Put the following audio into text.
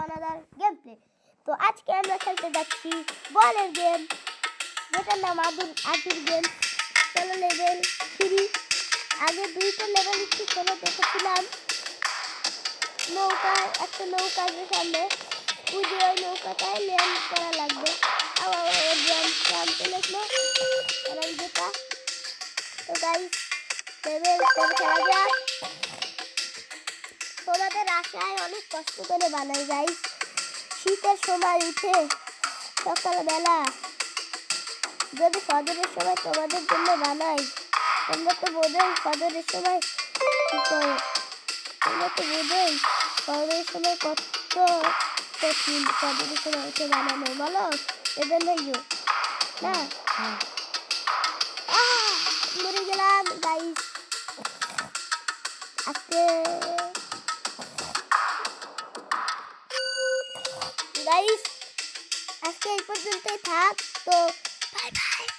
দানাদার game play. তো আজকে আমরা খেলতে যাচ্ছি বলের গেম, যেটার নাম আদুর গেম। চলো লেভেল 3। আগে 2টা লেভেল ঠিক করে দেখেছিলাম। একটা নৌকা আসবে সামনে, বুঝে ওই নৌকাটায় ল্যান্ড করা লাগবে। আবার জাম্প চলেছিল যেটা। তো গাইস লেভেল 4 খেলা যাক। তোমাদের আশায় অনেক কষ্ট করে বানাই গাইস। শীতের সময় উঠে সকালবেলা যদি ফজরের সময় তোমাদের জন্য বানাই, তোমরা তো বোঝোই ফজরের সময় কি করে। তোমরা তো বোঝোই ফজরের সময় কত কঠিন ফজরের সময় উঠে বানানো, বলো এদের নেই না। মরে গেলাম গাইস। আজকে গাইস আজকে এই পর্যন্তই থাক। তো বাই বাই।